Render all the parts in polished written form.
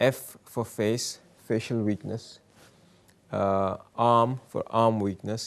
F for face, facial weakness, arm for arm weakness,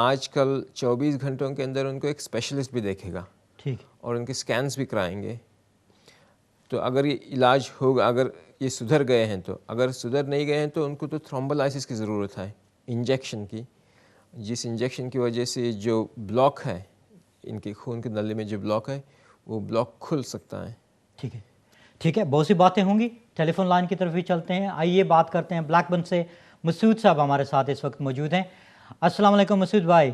آج کل 24 گھنٹوں کے اندر ان کو ایک اسپیشلسٹ بھی دیکھے گا ٹھیک اور ان کے سکینز بھی کرائیں گے. تو اگر یہ علاج ہوگا، اگر یہ سدھر گئے ہیں تو، اگر سدھر نہیں گئے ہیں تو ان کو تو تھرومبولائسس کی ضرورت ہے، انجیکشن کی، جس انجیکشن کی وجہ سے جو بلاک ہے ان کی خون کے نلے میں جو بلاک ہے وہ بلاک کھل سکتا ہے. ٹھیک ہے ٹھیک ہے، بہت سی باتیں ہوں گی. ٹیلی فون لائن کی طرف ہی چلتے ہیں. آئیے بات کرتے ہیں بلیک بن سے. مسعود صاحب ہمارے ساتھ اس وقت موجود ہیں. السلام علیکم مسعود بھائی.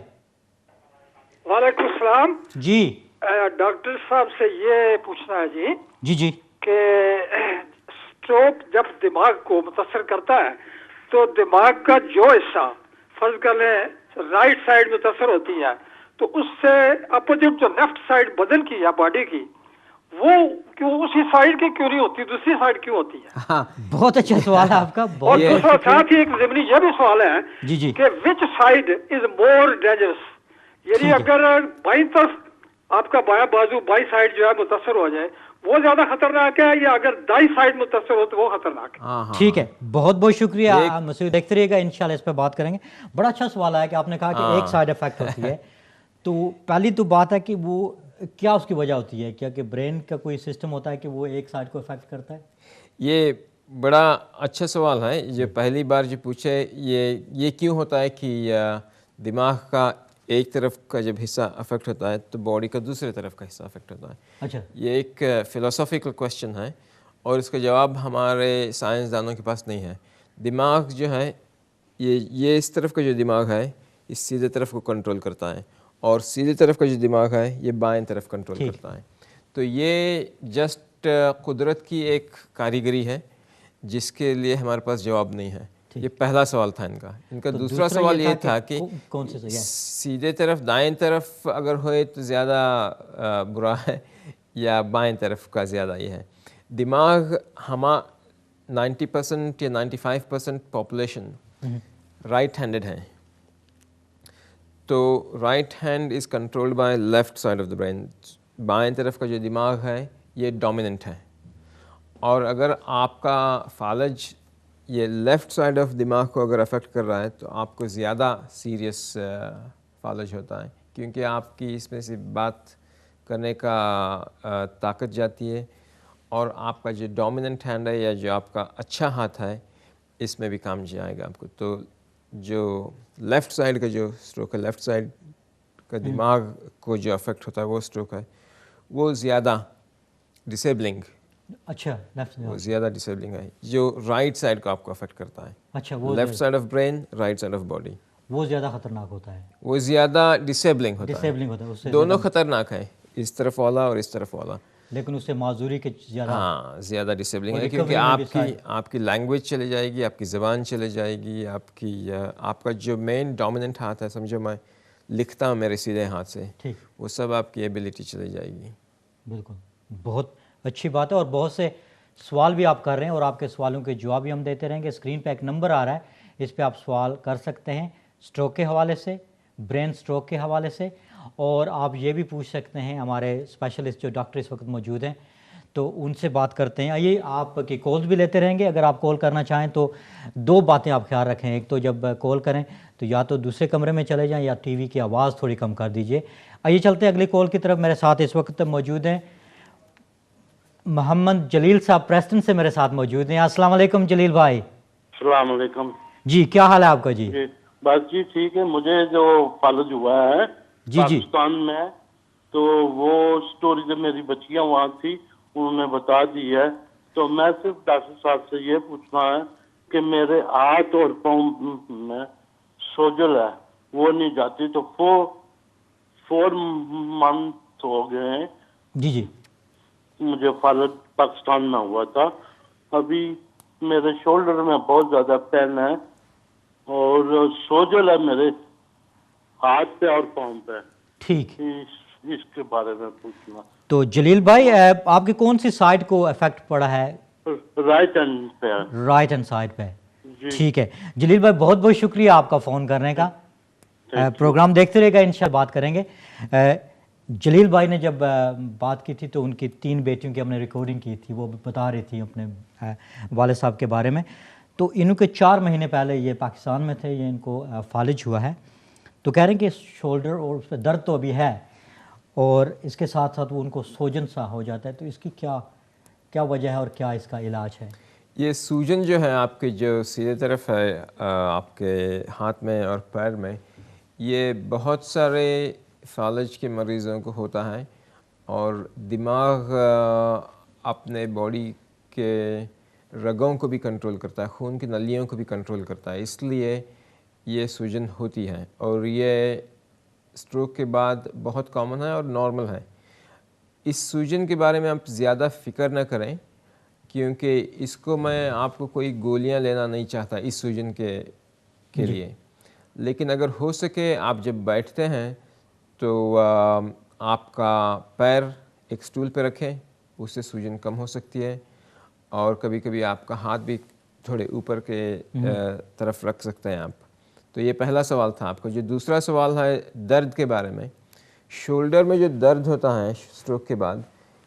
وعلیکم السلام. جی ڈاکٹر صاحب سے یہ پوچھنا ہے جی جی جی کہ اسٹروک جب دماغ کو متاثر کرتا ہے تو دماغ کا جو حصہ فرض کر لیں رائٹ سائڈ متاثر ہوتی ہے تو اس سے اپوزٹ جو لیفٹ سائڈ بدن کی یا باڈی کی وہ کیوں اسی سائڈ کی کیوں نہیں ہوتی، دوسری سائڈ کیوں ہوتی ہے؟ ہاں بہت اچھا سوال ہے آپ کا. اور بہت دوسرا ساتھ ہی ایک ضمنی یہ بھی سوال ہے جی جی کہ which side is more dangerous, یعنی اگر بائیں طرف آپ کا بایاں بازو بائیں سائڈ جو ہے متاثر ہو جائے وہ زیادہ خطرناک ہے یا اگر دائیں سائڈ متاثر ہو تو وہ خطرناک ہے؟ ہاں ہاں ٹھیک ہے، بہت بہت شکریہ مسعود. دیکھتے رہیے گا انشاءاللہ اس پہ بات کریں گے. بڑا اچھا سوال ہے کہ آپ نے کہا کہ ایک سائڈ افیکٹ ہوتی ہے. تو پہلی تو بات ہے کہ وہ کیا اس کی وجہ ہوتی ہے، کیا کہ برین کا کوئی سسٹم ہوتا ہے کہ وہ ایک سائڈ کو افیکٹ کرتا ہے؟ یہ بڑا اچھا سوال ہے جو پہلی بار جو پوچھے. یہ کیوں ہوتا ہے کہ دماغ کا ایک طرف کا جب حصہ افیکٹ ہوتا ہے تو باڈی کا دوسرے طرف کا حصہ افیکٹ ہوتا ہے. اچھا یہ ایک فلسافیکل کویسچن ہے اور اس کا جواب ہمارے سائنسدانوں کے پاس نہیں ہے. دماغ جو ہے یہ اس طرف کا جو دماغ ہے اس سیدھے طرف کو کنٹرول کرتا ہے اور سیدھے طرف کا جو دماغ ہے یہ بائیں طرف کنٹرول کرتا ہے. تو یہ جسٹ قدرت کی ایک کاریگری ہے جس کے لیے ہمارے پاس جواب نہیں ہے. یہ پہلا سوال تھا ان کا. دوسرا سوال یہ تھا کہ کون سے سیدھے طرف دائیں طرف اگر ہوئے تو زیادہ برا ہے یا بائیں طرف کا زیادہ یہ ہے. دماغ 90% یا 95% پاپولیشن رائٹ ہینڈڈ ہیں. تو right hand is controlled by left side of the brain. بائیں طرف کا جو دماغ ہے یہ ڈومیننٹ ہے. اور اگر آپ کا فالج یہ لیفٹ سائڈ آف دماغ کو اگر افیکٹ کر رہا ہے تو آپ کو زیادہ سیریس فالج ہوتا ہے کیونکہ آپ کی اس میں سے بات کرنے کا طاقت جاتی ہے اور آپ کا جو ڈومیننٹ ہینڈ ہے یا جو آپ کا اچھا ہاتھ ہے اس میں بھی کام جائے گا آپ کو. تو جو لیفٹ سائڈ کا جو اسٹروک ہے، لیفٹ سائڈ کا دماغ کو جو افیکٹ ہوتا ہے وہ اسٹروک ہے وہ زیادہ ڈسیبلنگ. اچھا وہ زیادہ ڈسیبلنگ ہے جو رائٹ سائڈ کو آپ کو افیکٹ کرتا ہے. اچھا وہ left side of brain, right side of body وہ زیادہ خطرناک ہوتا ہے. وہ زیادہ ڈسیبلنگ ہوتا ہے. اس سے دونوں خطرناک ہیں، اس طرف والا اور اس طرف والا. لیکن اس سے معذوری کے زیادہ ہاں زیادہ ڈسیبلنگ ہے کیونکہ آپ کی لینگویج چلے جائے گی، آپ کی زبان چلے جائے گی، آپ کا جو مین ڈومیننٹ ہاتھ ہے، سمجھو میں لکھتا ہوں میرے سیدھے ہاتھ سے، وہ سب آپ کی ایبیلٹی چلی جائے گی. بالکل بہت اچھی بات ہے. اور بہت سے سوال بھی آپ کر رہے ہیں اور آپ کے سوالوں کے جواب بھی ہم دیتے رہیں گے. اسکرین پہ ایک نمبر آ رہا ہے، اس پہ آپ سوال کر سکتے ہیں اسٹروک کے حوالے سے، برین اسٹروک کے حوالے سے. اور آپ یہ بھی پوچھ سکتے ہیں، ہمارے اسپیشلسٹ جو ڈاکٹر اس وقت موجود ہیں تو ان سے بات کرتے ہیں. آئیے آپ کی کالز بھی لیتے رہیں گے. اگر آپ کال کرنا چاہیں تو دو باتیں آپ خیال رکھیں. ایک تو جب کال کریں تو یا تو دوسرے کمرے میں چلے جائیں یا ٹی وی کی آواز تھوڑی کم کر دیجئے. آئیے چلتے ہیں اگلی کال کی طرف. میرے ساتھ اس وقت موجود ہیں محمد جلیل صاحب پریسٹن سے میرے ساتھ موجود ہیں. السلام علیکم جلیل بھائی. السلام علیکم جی، کیا حال ہے آپ کا؟ جی بس جی ٹھیک ہے. مجھے جو فالج ہوا ہے جی پاکستان میں تو وہ سٹوری جب میری بچیاں وہاں تھی انہوں نے بتا دی ہے. تو میں صرف ڈاکٹر صاحب سے یہ پوچھنا ہے کہ میرے ہاتھ اور پاؤں میں سوجل ہے وہ نہیں جاتی. تو 4 منتھ ہو گئے ہیں جی مجھے فالج پاکستان میں ہوا تھا. ابھی میرے شولڈر میں بہت زیادہ پین ہے اور سوجل ہے میرے ہاتھ پہ اور پاؤں پہ. ٹھیک، اس کے بارے میں پوچھنا. تو جلیل بھائی آپ کی کون سی سائڈ کو افیکٹ پڑا ہے؟ رائٹ ہینڈ پہ. رائٹ ہینڈ سائڈ پہ. ٹھیک ہے جلیل بھائی، بہت بہت شکریہ آپ کا فون کرنے کا. پروگرام دیکھتے رہے گا، انشاءاللہ بات کریں گے. جلیل بھائی نے جب بات کی تھی تو ان کی 3 بیٹیوں کی ہم نے ریکارڈنگ کی تھی، وہ بتا رہی تھی اپنے والد صاحب کے بارے میں. تو ان کے 4 مہینے پہلے یہ پاکستان میں تھے، یہ ان کو فالج ہوا ہے. تو کہہ رہے ہیں کہ شولڈر اور اس پہ درد تو ابھی ہے اور اس کے ساتھ ساتھ وہ ان کو سوجن سا ہو جاتا ہے، تو اس کی کیا وجہ ہے اور کیا اس کا علاج ہے؟ یہ سوجن جو ہے آپ کے جو سیدھے طرف ہے آپ کے ہاتھ میں اور پیر میں، یہ بہت سارے فالج کے مریضوں کو ہوتا ہے، اور دماغ اپنے باڈی کے رگوں کو بھی کنٹرول کرتا ہے، خون کی نلیوں کو بھی کنٹرول کرتا ہے، اس لیے یہ سوجن ہوتی ہے، اور یہ اسٹروک کے بعد بہت کامن ہے اور نارمل ہے۔ اس سوجن کے بارے میں آپ زیادہ فکر نہ کریں، کیونکہ اس کو میں آپ کو کوئی گولیاں لینا نہیں چاہتا اس سوجن کے لیے، لیکن اگر ہو سکے آپ جب بیٹھتے ہیں تو آپ کا پیر ایک سٹول پہ رکھیں، اس سے سوجن کم ہو سکتی ہے، اور کبھی کبھی آپ کا ہاتھ بھی تھوڑے اوپر کے طرف رکھ سکتے ہیں آپ۔ تو یہ پہلا سوال تھا آپ کا۔ جو دوسرا سوال ہے درد کے بارے میں، شولڈر میں جو درد ہوتا ہے اسٹروک کے بعد،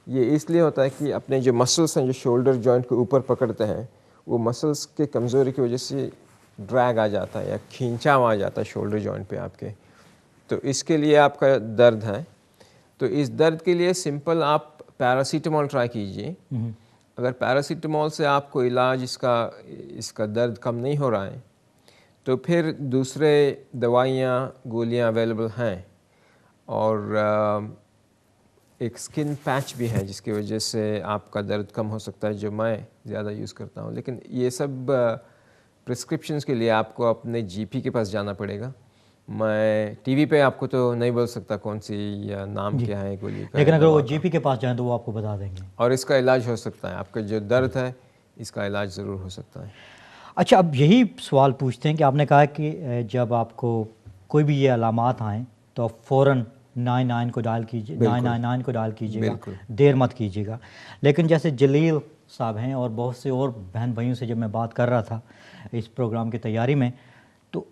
یہ اس لیے ہوتا ہے کہ اپنے جو مسلس ہیں جو شولڈر جوائنٹ کو اوپر پکڑتے ہیں، وہ مسلس کے کمزوری کی وجہ سے ڈریگ آ جاتا ہے یا کھینچاؤ آ جاتا ہے شولڈر جوائنٹ پہ آپ کے، تو اس کے لیے آپ کا درد ہے۔ تو اس درد کے لیے سمپل آپ پیراسیٹامول ٹرائی کیجئے۔ اگر پیراسیٹامول سے آپ کو علاج اس کا درد کم نہیں ہو رہا ہے، تو پھر دوسرے دوائیاں گولیاں اویلیبل ہیں، اور ایک سکن پیچ بھی ہے جس کی وجہ سے آپ کا درد کم ہو سکتا ہے، جو میں زیادہ یوز کرتا ہوں۔ لیکن یہ سب پرسکرپشنز کے لیے آپ کو اپنے جی پی کے پاس جانا پڑے گا۔ میں ٹی وی پہ آپ کو تو نہیں بول سکتا کون سی یا نام کیا ہے گولی کا، لیکن اگر وہ جی پی کے پاس جائیں تو وہ آپ کو بتا دیں گے، اور اس کا علاج ہو سکتا ہے۔ آپ کا جو درد ہے اس کا علاج ضرور ہو سکتا ہے۔ اچھا، اب یہی سوال پوچھتے ہیں کہ آپ نے کہا کہ جب آپ کو کوئی بھی یہ علامات آئیں تو آپ فوراً 99 کو ڈائل کیجیے، 999 کو ڈائل کیجیے گا، دیر مت کیجیے گا۔ لیکن جیسے جلیل صاحب ہیں اور بہت سے اور بہن بھائیوں سے جب میں بات کر رہا تھا اس پروگرام کی تیاری میں، تو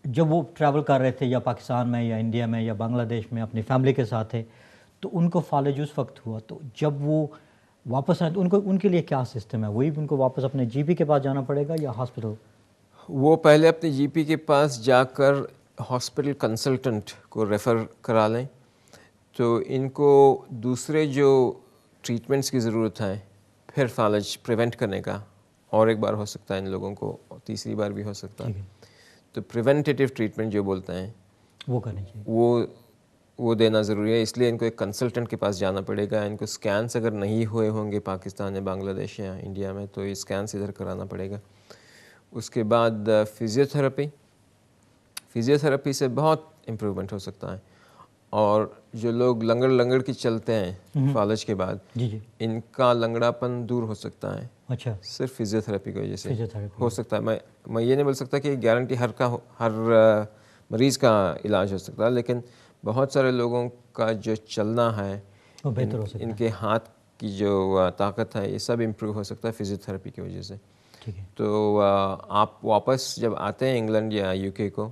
جب وہ ٹریول کر رہے تھے یا پاکستان میں یا انڈیا میں یا بنگلہ دیش میں اپنی فیملی کے ساتھ تھے، تو ان کو فالج اس وقت ہوا، تو جب وہ واپس آئے تو ان کے لیے کیا سسٹم ہے؟ وہی ان کو واپس اپنے جی پی کے پاس جانا پڑے گا یا ہاسپٹل؟ وہ پہلے اپنے جی پی کے پاس جا کر ہاسپٹل کنسلٹنٹ کو ریفر کرا لیں، تو ان کو دوسرے جو ٹریٹمنٹس کی ضرورت ہے پھر فالج پریونٹ کرنے کا، اور ایک بار ہو سکتا ہے ان لوگوں کو، تیسری بار بھی ہو سکتا ہے، تو پریونٹیو ٹریٹمنٹ جو بولتے ہیں وہ کرنی چاہیے، وہ دینا ضروری ہے۔ اس لیے ان کو ایک کنسلٹنٹ کے پاس جانا پڑے گا۔ ان کو سکینس اگر نہیں ہوئے ہوں گے پاکستان یا بنگلہ دیش یا انڈیا میں، تو یہ سکینس ادھر کرانا پڑے گا۔ اس کے بعد فزیوتھراپی سے بہت امپرومنٹ ہو سکتا ہے، اور جو لوگ لنگڑ کی چلتے ہیں فالج کے بعد، ان کا لنگڑا پن دور ہو سکتا ہے، اچھا، صرف فزیوتھراپی کی وجہ سے ہو سکتا ہے۔ میں یہ نہیں بول سکتا کہ گارنٹی ہر مریض کا علاج ہو سکتا ہے، لیکن بہت سارے لوگوں کا جو چلنا ہے، وہ بہتر ہو سکتا ہے، ان کے ہاتھ کی جو طاقت ہے، یہ سب امپروو ہو سکتا ہے فزیوتھراپی کی وجہ سے۔ ٹھیک ہے، تو آپ واپس جب آتے ہیں انگلینڈ یا یو کے کو،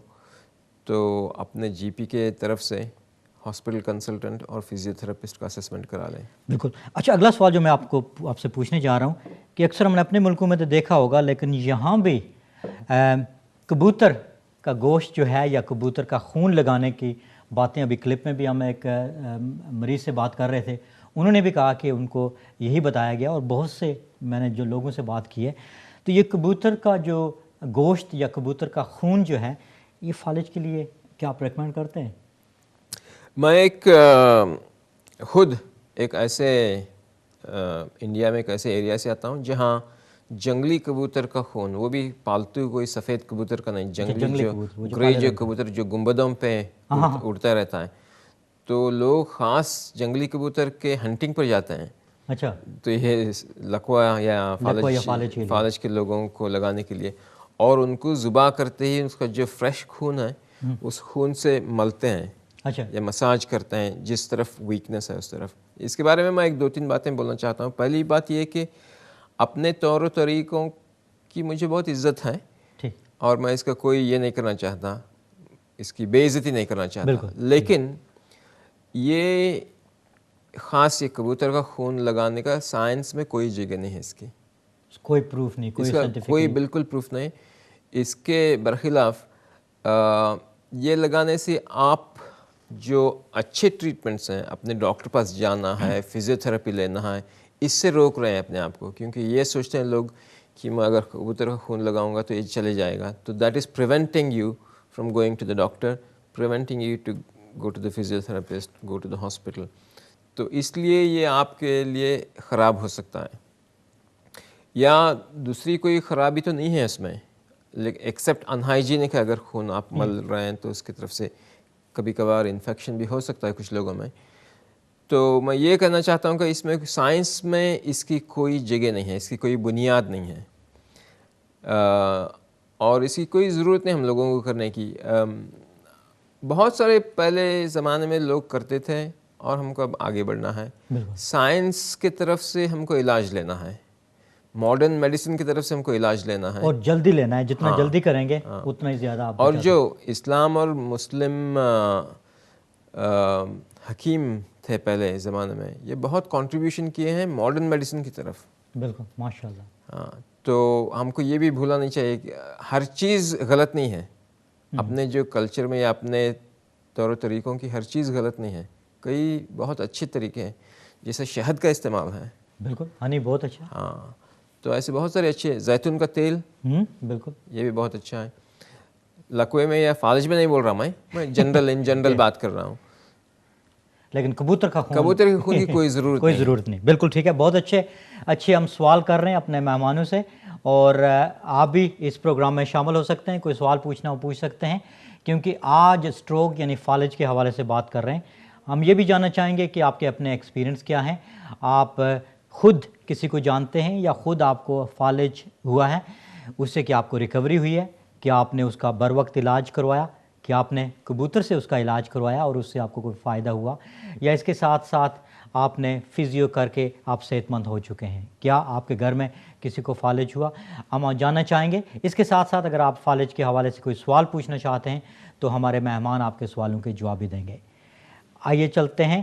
تو اپنے جی پی کے طرف سے ہاسپٹل کنسلٹنٹ اور فزیوتھراپسٹ کا اسسمنٹ کرا لیں۔ بالکل۔ اچھا، اگلا سوال جو میں آپ سے پوچھنے جا رہا ہوں کہ اکثر ہم نے اپنے ملکوں میں تو دیکھا ہوگا، لیکن یہاں بھی کبوتر کا گوشت جو ہے یا کبوتر کا خون لگانے کی باتیں، ابھی کلپ میں بھی ہم ایک مریض سے بات کر رہے تھے، انہوں نے بھی کہا کہ ان کو یہی بتایا گیا، اور بہت سے میں نے جو لوگوں سے بات کی ہے، تو یہ کبوتر کا جو گوشت یا کبوتر کا خون جو ہے، یہ فالج کے لیے کیا آپ ریکمینڈ کرتے ہیں؟ میں خود ایک ایسے انڈیا میں ایک ایسے ایریا سے آتا ہوں جہاں جنگلی کبوتر کا خون، وہ بھی پالتو کوئی سفید کبوتر کا نہیں، جنگلی جو گرے جو کبوتر جو گنبدوں پہ اڑتا رہتا ہے، تو لوگ خاص جنگلی کبوتر کے ہنٹنگ پر جاتے ہیں۔ اچھا، تو یہ لکوا یا فالج کے لوگوں کو لگانے کے لیے، اور ان کو ذبح کرتے ہی اس کا جو فریش خون ہے اس خون سے ملتے ہیں، اچھا، یا مساج کرتے ہیں جس طرف ویکنس ہے اس طرف۔ اس کے بارے میں ایک دو تین باتیں بولنا چاہتا ہوں۔ پہلی بات یہ کہ اپنے طور و طریقوں کی مجھے بہت عزت ہے، اور میں اس کا کوئی یہ نہیں کرنا چاہتا، اس کی بے عزتی نہیں کرنا چاہتا، لیکن یہ خاص یہ کبوتر کا خون لگانے کا سائنس میں کوئی جگہ نہیں ہے، اس کی کوئی پروف نہیں، کوئی بالکل پروف نہیں۔ اس کے برخلاف یہ لگانے سے آپ جو اچھے ٹریٹمنٹس ہیں، اپنے ڈاکٹر پاس جانا ہے، فزیوتھراپی لینا ہے، اس سے روک رہے ہیں اپنے آپ کو، کیونکہ یہ سوچتے ہیں لوگ کہ میں اگر کبوتر کا خون لگاؤں گا تو یہ چلے جائے گا، تو that is preventing you from going to the doctor, preventing you to go to the physiotherapist, go to the hospital. تو اس لیے یہ آپ کے لیے خراب ہو سکتا ہے. یا دوسری کوئی خرابی تو نہیں ہے اس میں، لیکن ایکسیپٹ انہائیجینک ہے، اگر خون آپ مل رہے ہیں تو اس کی طرف سے کبھی کبھار انفیکشن بھی ہو سکتا ہے کچھ لوگوں میں. تو میں یہ کہنا چاہتا ہوں کہ اس میں سائنس میں اس کی کوئی جگہ نہیں ہے، اس کی کوئی بنیاد نہیں ہے، اور اس کی کوئی ضرورت نہیں ہم لوگوں کو کرنے کی. بہت سارے پہلے زمانے میں لوگ کرتے تھے اور ہم کو اب آگے بڑھنا ہے. سائنس کی طرف سے ہم کو علاج لینا ہے، ماڈرن میڈیسن کی طرف سے ہم کو علاج لینا ہے، اور جلدی لینا ہے. جتنا جلدی کریں گے اتنا ہی زیادہ آپ اور جو اسلام اور مسلم حکیم تھے پہلے زمانے میں، یہ بہت کنٹریبیوشن کیے ہیں ماڈرن میڈیسن کی طرف. بالکل ماشاء اللہ. ہاں، تو ہم کو یہ بھی بھولا نہیں چاہیے کہ ہر چیز غلط نہیں ہے. اپنے جو کلچر میں یا اپنے طور و طریقوں کی ہر چیز غلط نہیں ہے، کئی بہت اچھے طریقے ہیں، جیسے شہد کا استعمال ہے. بالکل، ہنی بہت اچھا. ہاں، تو ایسے بہت سارے اچھے، زیتون کا تیل بالکل یہ بھی بہت اچھا ہے. لقوے میں یا فالج میں نہیں بول رہا میں جنرل ان جنرل بات کر رہا ہوں. لیکن کبوتر کا خون، کبوتر کے خون کی کوئی ضرورت نہیں. بالکل ٹھیک ہے. بہت اچھے ہم سوال کر رہے ہیں اپنے مہمانوں سے، اور آپ بھی اس پروگرام میں شامل ہو سکتے ہیں. کوئی سوال پوچھنا ہو پوچھ سکتے ہیں، کیونکہ آج اسٹروک یعنی فالج کے حوالے سے بات کر رہے ہیں. ہم یہ بھی جاننا چاہیں گے کہ آپ کے اپنے ایکسپیرینس کیا ہیں، آپ خود کسی کو جانتے ہیں یا خود آپ کو فالج ہوا ہے، اس سے کہ آپ کو ریکوری ہوئی ہے، کہ آپ نے اس کا بر وقت علاج کروایا، کہ آپ نے کبوتر سے اس کا علاج کروایا اور اس سے آپ کو کوئی فائدہ ہوا، یا اس کے ساتھ ساتھ آپ نے فزیو کر کے آپ صحت مند ہو چکے ہیں. کیا آپ کے گھر میں کسی کو فالج ہوا؟ ہم جاننا چاہیں گے. اس کے ساتھ ساتھ اگر آپ فالج کے حوالے سے کوئی سوال پوچھنا چاہتے ہیں تو ہمارے مہمان آپ کے سوالوں کے جواب بھی دیں گے. آئیے چلتے ہیں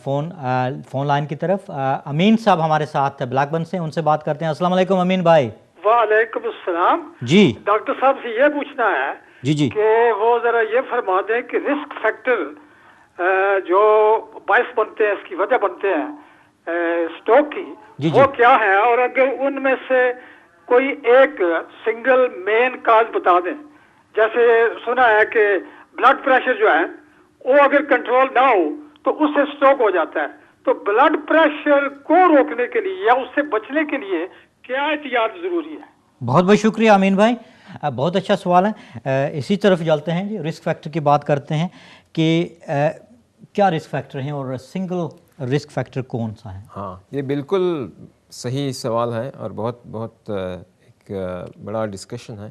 فون لائن کی طرف. امین صاحب ہمارے ساتھ بلیک بن سے، ان سے بات کرتے ہیں. السلام علیکم امین بھائی. وعلیکم السلام. جی ڈاکٹر صاحب سے یہ پوچھنا ہے جی کہ وہ ذرا یہ فرما دیں کہ رسک فیکٹر جو باعث بنتے ہیں، اس کی وجہ بنتے ہیں اسٹروک کی، وہ کیا ہے، اور اگر ان میں سے کوئی ایک سنگل مین کاز بتا دیں. جیسے سنا ہے کہ بلڈ پریشر جو ہے وہ اگر کنٹرول نہ ہو تو اس سے اسٹروک ہو جاتا ہے. تو بلڈ پریشر کو روکنے کے لیے یا اس سے بچنے کے لیے کیا احتیاط ضروری ہے؟ بہت بہت شکریہ امین بھائی، بہت اچھا سوال ہے. اسی طرف چلتے ہیں جی. رسک فیکٹر کی بات کرتے ہیں کہ کیا رسک فیکٹر ہیں اور سنگل رسک فیکٹر کون سا ہے؟ ہاں، یہ بالکل صحیح سوال ہے اور بہت ایک بڑا ڈسکشن ہے.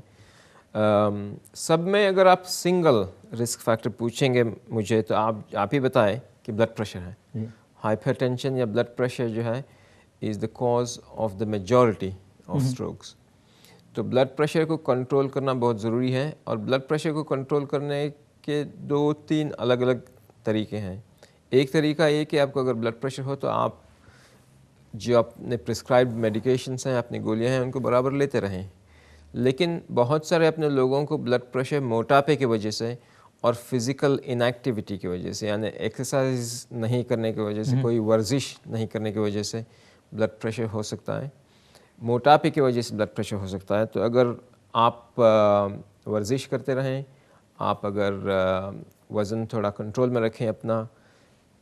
سب میں اگر آپ سنگل رسک فیکٹر پوچھیں گے مجھے تو آپ ہی بتائیں کہ بلڈ پریشر ہے. ہائپر ٹینشن یا بلڈ پریشر جو ہے is the cause of the majority of strokes. تو بلڈ پریشر کو کنٹرول کرنا بہت ضروری ہے، اور بلڈ پریشر کو کنٹرول کرنے کے 2-3 الگ الگ طریقے ہیں. ایک طریقہ یہ کہ آپ کو اگر بلڈ پریشر ہو تو آپ جو اپنے پرسکرائبڈ میڈیکیشنس ہیں، اپنی گولیاں ہیں، ان کو برابر لیتے رہیں. لیکن بہت سارے اپنے لوگوں کو بلڈ پریشر موٹاپے کی وجہ سے اور فزیکل انیکٹیویٹی کی وجہ سے، یعنی ایکسرسائز نہیں کرنے کی وجہ سے، کوئی ورزش نہیں کرنے کی وجہ سے بلڈ پریشر ہو سکتا ہے. موٹاپے کی وجہ سے بلڈ پریشر ہو سکتا ہے. تو اگر آپ ورزش کرتے رہیں، آپ اگر وزن تھوڑا کنٹرول میں رکھیں اپنا،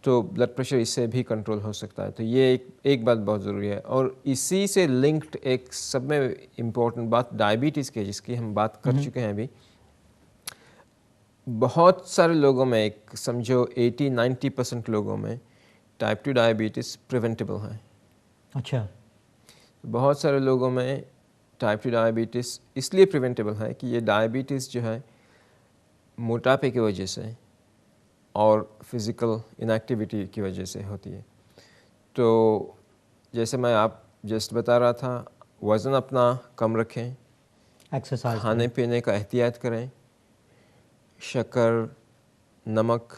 تو بلڈ پریشر اس سے بھی کنٹرول ہو سکتا ہے. تو یہ ایک بات بہت ضروری ہے. اور اسی سے لنکڈ ایک سب میں امپورٹنٹ بات ڈائبٹیز کی، جس کی ہم بات کر چکے ہیں ابھی. بہت سارے لوگوں میں، ایک سمجھو 80-90% لوگوں میں ٹائپ 2 ڈائبٹیز پریونٹیبل ہے. اچھا. بہت سارے لوگوں میں ٹائپ 2 ڈائبٹیز اس لیے پریونٹیبل ہے کہ یہ ڈائبٹیز جو ہے موٹاپے کی وجہ سے اور فزیکل انیکٹیویٹی کی وجہ سے ہوتی ہے. تو جیسے میں آپ جسٹ بتا رہا تھا، وزن اپنا کم رکھیں، ایکسرسائز، کھانے پینے کا احتیاط کریں، شکر، نمک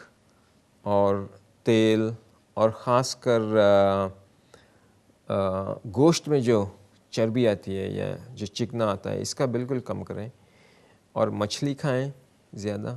اور تیل اور خاص کر گوشت میں جو چربی آتی ہے یا جو چکنا آتا ہے، اس کا بالکل کم کریں. اور مچھلی کھائیں زیادہ،